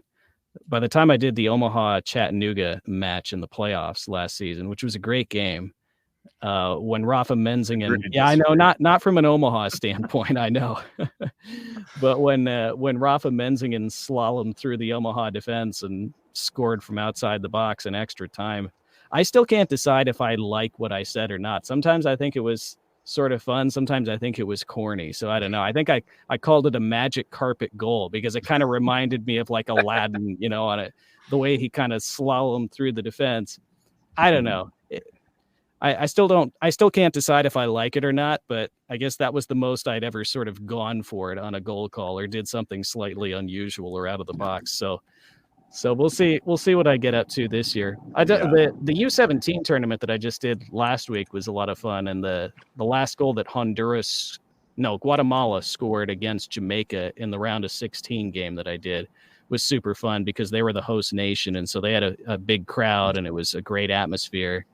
by the time I did the Omaha Chattanooga match in the playoffs last season, which was a great game, when Rafa Menzingen, I know, not from an Omaha standpoint, I know, but when Rafa Menzingen slalomed through the Omaha defense and scored from outside the box in extra time, I still can't decide if I like what I said or not. Sometimes I think it was sort of fun. Sometimes I think it was corny. So I don't know. I think I called it a magic carpet goal because it kind of reminded me of like Aladdin, on it, the way he kind of slalomed through the defense. I don't know. I still can't decide if I like it or not, but I guess that was the most I'd ever sort of gone for it on a goal call or did something slightly unusual or out of the box. So we'll see what I get up to this year. The U17 tournament that I just did last week was a lot of fun. And the last goal that Guatemala scored against Jamaica in the round of 16 game that I did was super fun because they were the host nation. And so they had a big crowd and it was a great atmosphere.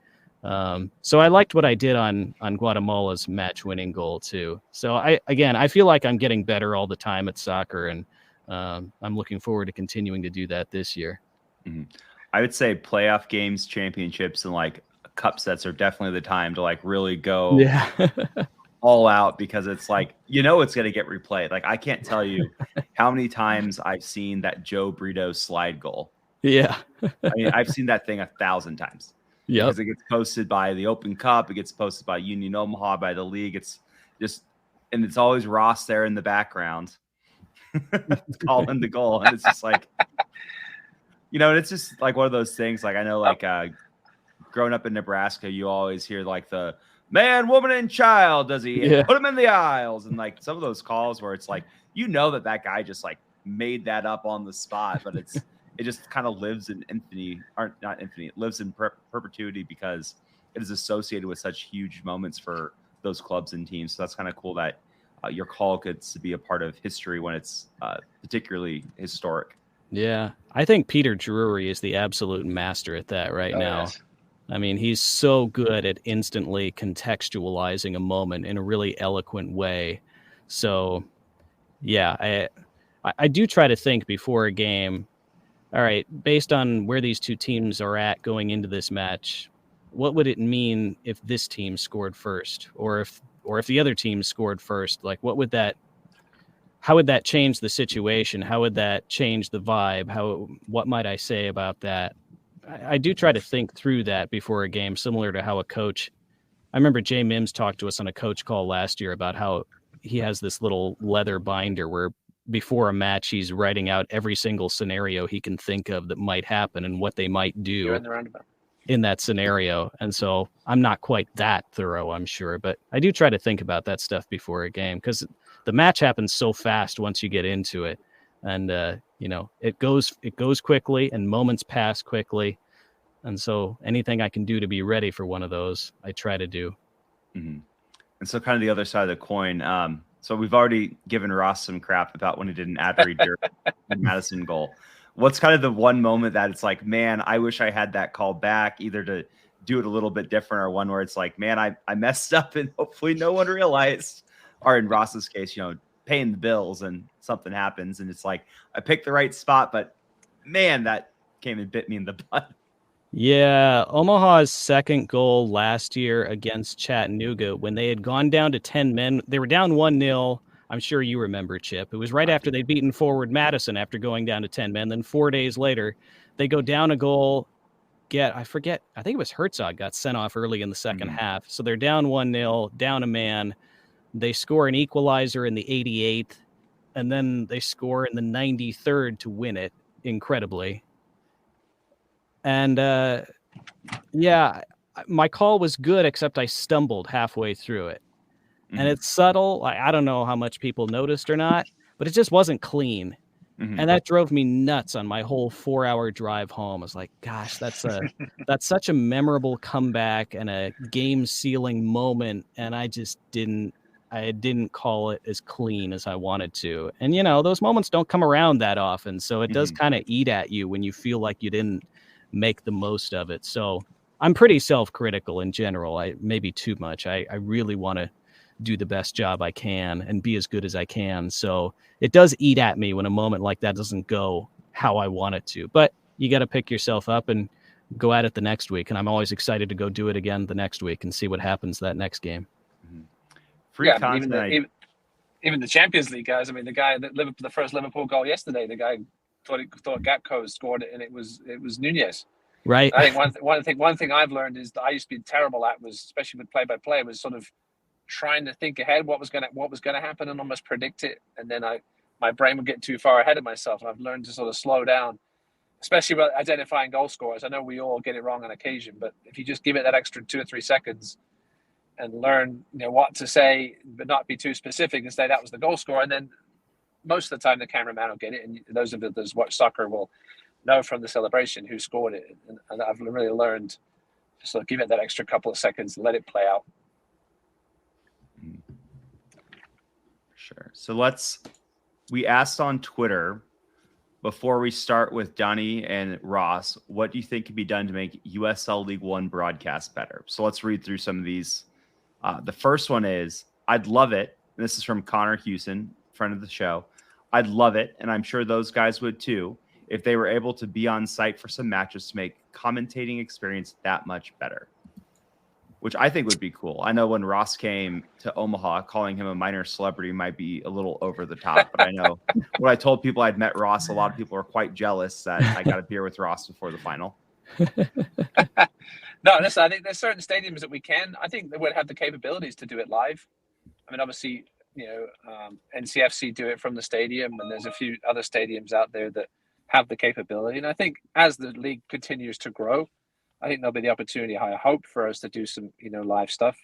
So I liked what I did on Guatemala's match winning goal too. So I feel like I'm getting better all the time at soccer, and I'm looking forward to continuing to do that this year. Mm-hmm. I would say playoff games, championships, and like cup sets are definitely the time to like really go all out because it's like, it's going to get replayed. Like I can't tell you how many times I've seen that Joe Brito slide goal. Yeah. I mean, I've seen that thing 1,000 times. Yeah. Because it gets posted by the Open Cup. It gets posted by Union Omaha, by the league. It's just, and it's always Ross there in the background calling the goal. And it's just like, and it's just like one of those things. Like I know, like growing up in Nebraska, you always hear like the man, woman, and child. Does he Yeah. put him in the aisles? And like some of those calls where it's like, that guy just like made that up on the spot, but it just kind of lives in infinity, or not infinity. It lives in perpetuity because it is associated with such huge moments for those clubs and teams. So that's kind of cool that your call gets to be a part of history when it's particularly historic. Yeah, I think Peter Drury is the absolute master at that right now. Yes. I mean, he's so good at instantly contextualizing a moment in a really eloquent way. So, yeah, I do try to think before a game, all right, based on where these two teams are at going into this match, what would it mean if this team scored first, or if the other team scored first? Like, how would that change the situation? How would that change the vibe? What might I say about that? I do try to think through that before a game, similar to how a coach. I remember Jay Mims talked to us on a coach call last year about how he has this little leather binder where before a match he's writing out every single scenario he can think of that might happen and what they might do in that scenario. And so I'm not quite that thorough, I'm sure, but I do try to think about that stuff before a game because the match happens so fast once you get into it. And, it goes quickly and moments pass quickly. And so anything I can do to be ready for one of those, I try to do. Mm-hmm. And so kind of the other side of the coin. So we've already given Ross some crap about when he did an ad read in Madison goal. What's kind of the one moment that it's like, man, I wish I had that call back, either to do it a little bit different or one where it's like, man, I messed up and hopefully no one realized, or in Ross's case, paying the bills and something happens and it's like, I picked the right spot, but man, that came and bit me in the butt. Yeah, Omaha's second goal last year against Chattanooga, when they had gone down to 10 men, they were down 1-0. I'm sure you remember, Chip. It was right after they'd beaten Forward Madison after going down to 10 men. Then 4 days later, they go down a goal. I think it was Herzog got sent off early in the second half. So they're down 1-0, down a man. They score an equalizer in the 88th, and then they score in the 93rd to win it, incredibly. And my call was good, except I stumbled halfway through it. And it's subtle. I don't know how much people noticed or not, but it just wasn't clean. And that drove me nuts on my whole 4-hour drive home. I was like, gosh, that's such a memorable comeback and a game sealing moment. And I didn't call it as clean as I wanted to. And, those moments don't come around that often. So it does kind of eat at you when you feel like you didn't make the most of it. So I'm pretty self-critical in general. Maybe too much. I really want to do the best job I can and be as good as I can. So it does eat at me when a moment like that doesn't go how I want it to. But you got to pick yourself up and go at it the next week. And I'm always excited to go do it again the next week and see what happens that next game. Even the Champions League guys. I mean, the guy that the first Liverpool goal yesterday, the guy thought Gakpo scored it, and it was Nunez. Right. I think one thing I've learned is that I used to be terrible at was, especially with play-by-play, was sort of trying to think ahead what was gonna happen and almost predict it, and then my brain would get too far ahead of myself, and I've learned to sort of slow down, especially with identifying goal scorers. I know we all get it wrong on occasion, but if you just give it that extra 2 or 3 seconds and learn what to say but not be too specific and say that was the goal scorer, and then most of the time the cameraman will get it, and those of us that watch soccer will know from the celebration who scored it. And I've really learned to sort of give it that extra couple of seconds and let it play out. Sure. So we asked on Twitter before we start with Donny and Ross, what do you think can be done to make USL League One broadcast better? So let's read through some of these. The first one is, I'd love it. And this is from Connor Hewson, friend of the show. I'd love it, and I'm sure those guys would too, if they were able to be on site for some matches to make commentating experience that much better, which I think would be cool. I know when Ross came to Omaha, calling him a minor celebrity might be a little over the top, but I know when I told people I'd met Ross, a lot of people were quite jealous that I got a beer with Ross before the final. No, listen, I think there's certain stadiums that we can. I think they would have the capabilities to do it live. I mean, obviously, NCFC do it from the stadium, and there's a few other stadiums out there that have the capability. And I think as the league continues to grow, I think there'll be the opportunity, I hope, for us to do some, live stuff.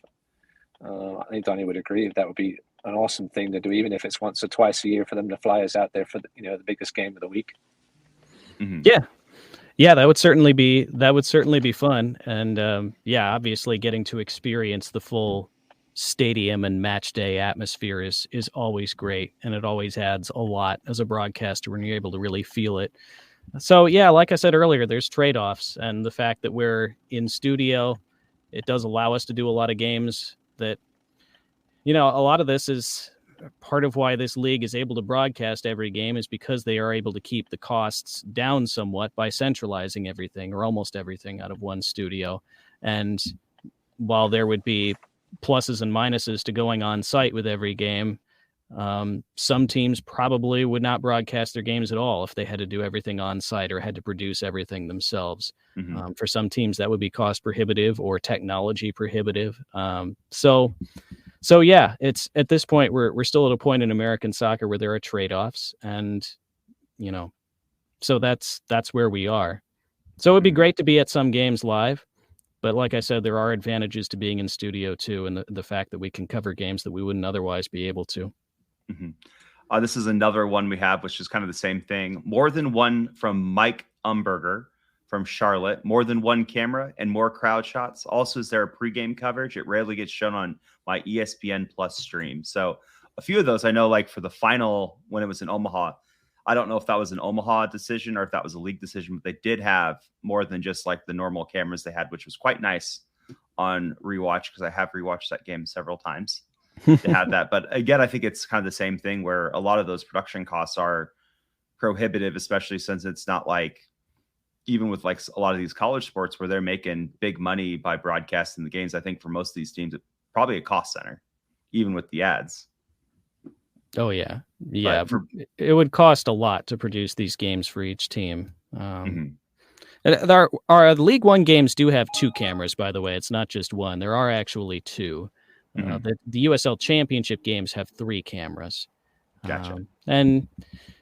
I think Donny would agree that would be an awesome thing to do, even if it's once or twice a year for them to fly us out there for the biggest game of the week. Mm-hmm. Yeah, that would certainly be fun, and obviously getting to experience the full stadium and match day atmosphere is always great, and it always adds a lot as a broadcaster when you're able to really feel it. So yeah, like I said earlier, there's trade-offs, and the fact that we're in studio, it does allow us to do a lot of games that, a lot of this is part of why this league is able to broadcast every game is because they are able to keep the costs down somewhat by centralizing everything or almost everything out of one studio. And while there would be pluses and minuses to going on site with every game, some teams probably would not broadcast their games at all if they had to do everything on site or had to produce everything themselves. Mm-hmm. For some teams, that would be cost prohibitive or technology prohibitive. So yeah, it's at this point we're still at a point in American soccer where there are trade-offs, and so that's where we are. So it'd be great to be at some games live, but like I said, there are advantages to being in studio too, and the fact that we can cover games that we wouldn't otherwise be able to. Mm-hmm. This is another one we have, which is kind of the same thing. More than one from Mike Umberger from Charlotte. More than one camera and more crowd shots. Also, is there a pregame coverage? It rarely gets shown on my ESPN Plus stream. So a few of those I know, like for the final when it was in Omaha, I don't know if that was an Omaha decision or if that was a league decision, but they did have more than just like the normal cameras they had, which was quite nice on rewatch because I have rewatched that game several times to have that. But again, I think it's kind of the same thing where a lot of those production costs are prohibitive, especially since it's not like even with like a lot of these college sports where they're making big money by broadcasting the games. I think for most of these teams, it's probably a cost center, even with the ads. Oh yeah. It would cost a lot to produce these games for each team. Our League One games do have two cameras, by the way. It's not just one. There are actually two. The USL Championship games have three cameras. Gotcha. And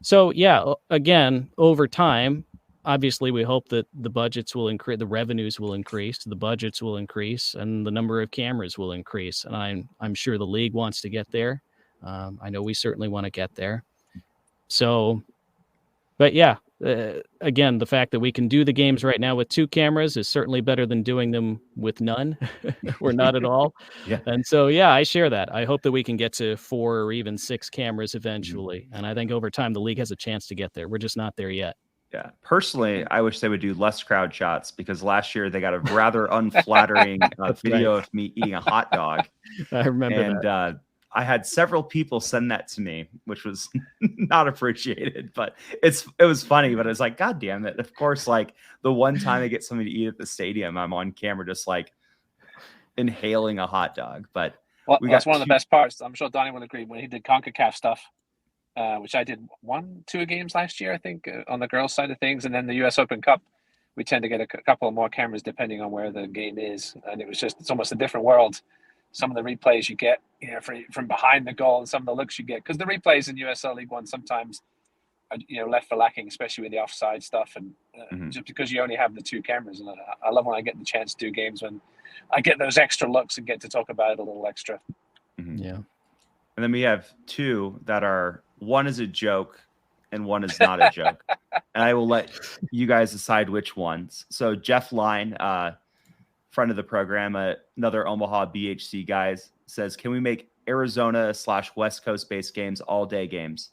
so, yeah, again, over time, obviously, we hope that the budgets will increase, the revenues will increase, the budgets will increase, and the number of cameras will increase. And I'm sure the league wants to get there. I know we certainly want to get there. So, but yeah, again, the fact that we can do the games right now with two cameras is certainly better than doing them with none or not at all. Yeah. And so, yeah, I share that. I hope that we can get to 4 or even 6 cameras eventually. And I think over time, the league has a chance to get there. We're just not there yet. Yeah. Personally, I wish they would do less crowd shots because last year they got a rather unflattering video of me eating a hot dog. I remember that. I had several people send that to me, which was not appreciated, but it was funny. But it's like, God damn it. Of course, like the one time I get something to eat at the stadium, I'm on camera just like inhaling a hot dog. But that's one of the best parts. I'm sure Donny will agree when he did CONCACAF stuff. Which I did 1-2 games last year, I think, on the girls' side of things. And then the US Open Cup, we tend to get a couple of more cameras depending on where the game is. And it's almost a different world. Some of the replays you get, from behind the goal and some of the looks you get. Because the replays in USL League One sometimes are, left for lacking, especially with the offside stuff. And just because you only have the 2 cameras. And I love when I get the chance to do games when I get those extra looks and get to talk about it a little extra. Mm-hmm. Yeah. And then we have 2 that are, one is a joke and one is not a joke. And I will let you guys decide which ones. So Jeff Line, friend of the program, another Omaha BHC guy, says, can we make Arizona/West Coast based games all day games?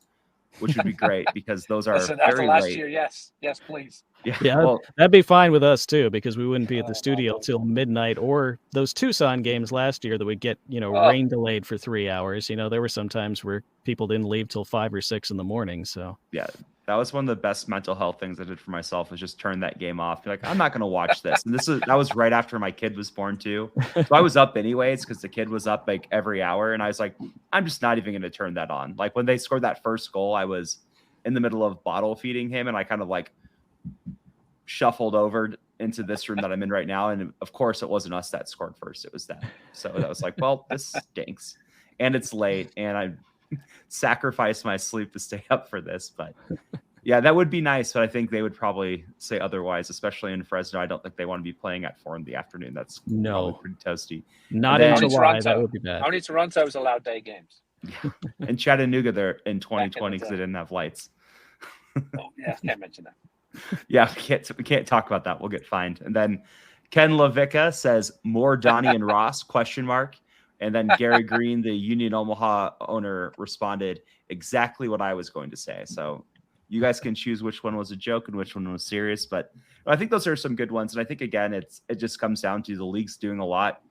Which would be great because those are very last late. year. Yes, please. Yeah, well, that'd be fine with us too, because we wouldn't be at the studio till midnight, or those Tucson games last year that would get, rain delayed for 3 hours. There were some times where people didn't leave till 5 or 6 in the morning. So yeah, that was one of the best mental health things I did for myself, was just turn that game off. Be like, I'm not going to watch this. And that was right after my kid was born too. So I was up anyways, because the kid was up like every hour. And I was like, I'm just not even going to turn that on. Like when they scored that first goal, I was in the middle of bottle feeding him. And I kind of like shuffled over into this room that I'm in right now. And of course it wasn't us that scored first. It was them. So that was like, well, this stinks and it's late and I sacrificed my sleep to stay up for this. But Yeah, that would be nice, but I think they would probably say otherwise, especially in Fresno. I don't think they want to be playing at 4 p.m. That's probably pretty toasty. Not in July. That would be bad. Only Toronto's allowed day games. Yeah. And Chattanooga there in 2020 because they didn't have lights. Oh, yeah, can't mention that. Yeah, we can't talk about that. We'll get fined. And then Ken Lavica says more Donny and Ross ? And then Gary Green, the Union Omaha owner, responded exactly what I was going to say. So you guys can choose which one was a joke and which one was serious. But I think those are some good ones. And I think, again, it just comes down to the league's doing a lot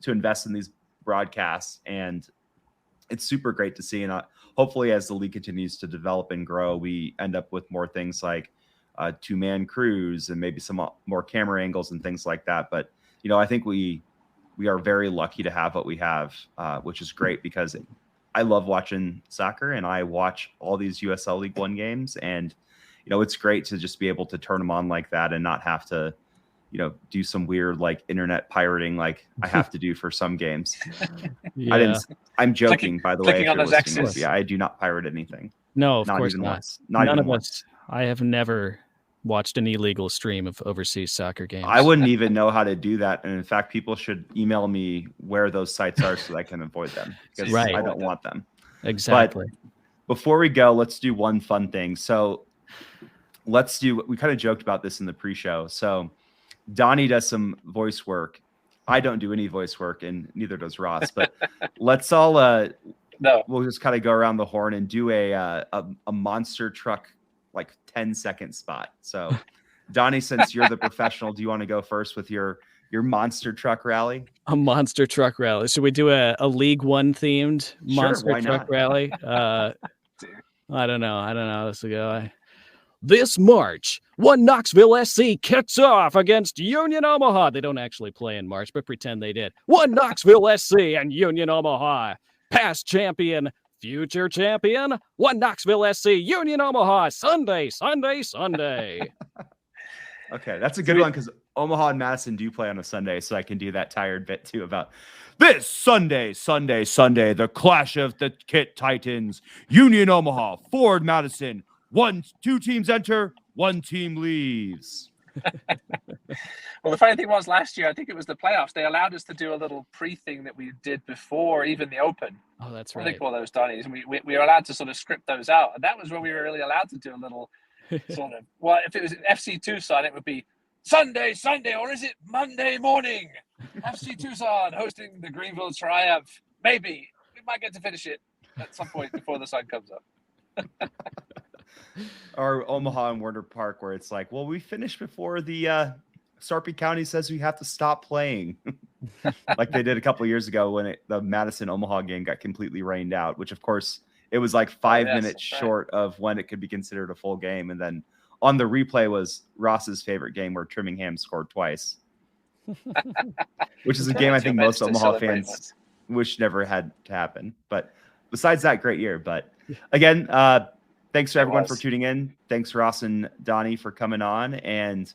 to invest in these broadcasts. And it's super great to see. And hopefully as the league continues to develop and grow, we end up with more things like two-man crews and maybe some more camera angles and things like that. But, I think we are very lucky to have what we have, which is great because I love watching soccer and I watch all these USL League One games. And, it's great to just be able to turn them on like that and not have to, do some weird like internet pirating like I have to do for some games. Yeah. I'm joking, by the way. Clicking on those X's. Yeah, I do not pirate anything. No, of course even not. Once. None of us. I have never watched an illegal stream of overseas soccer games. I wouldn't even know how to do that. And in fact, people should email me where those sites are so that I can avoid them because I don't want them. Exactly. But before we go, let's do one fun thing. So we kind of joked about this in the pre-show. So Donnie does some voice work. I don't do any voice work and neither does Ross, but let's all, we'll just kind of go around the horn and do a monster truck, like 10-second spot. So Donnie, since you're the professional, do you want to go first with your monster truck rally? A monster truck rally. Should we do a League One themed monster truck rally? I don't know. This will go. This March, One Knoxville SC kicks off against Union Omaha. They don't actually play in March, but pretend they did. One Knoxville SC and Union Omaha. Past champion, future champion. One Knoxville SC, Union Omaha. Sunday. Okay, that's a good one because Omaha and Madison do play on a Sunday, so I can do that tired bit too about this Sunday, the clash of the Kit Titans, Union Omaha, Ford Madison. 2 teams enter, 1 team leaves. Well, the funny thing was last year, I think it was the playoffs. They allowed us to do a little pre-thing that we did before even the Open. Oh, that's right. I think all those Donnies, and we were allowed to sort of script those out. And that was when we were really allowed to do a little sort of, well, if it was an FC Tucson, it would be Sunday, or is it Monday morning? FC Tucson hosting the Greenville Triumph. Maybe. We might get to finish it at some point before the sun comes up. Or Omaha and Warner Park, where it's like, well, we finished before the Sarpy County says we have to stop playing. Like they did a couple of years ago when the Madison-Omaha game got completely rained out, which, of course, it was like 5 minutes short of when it could be considered a full game. And then on the replay was Ross's favorite game where Trimmingham scored twice, which is a game I think most Omaha fans wish never had to happen. But besides that, great year. But again, thanks to everyone for tuning in. Thanks, Ross and Donnie, for coming on. And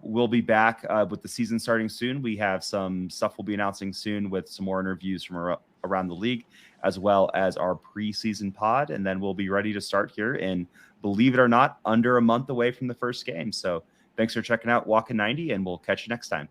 we'll be back with the season starting soon. We have some stuff we'll be announcing soon with some more interviews from around the league, as well as our preseason pod. And then we'll be ready to start here. And believe it or not, under a month away from the first game. So thanks for checking out Walkin' 90, and we'll catch you next time.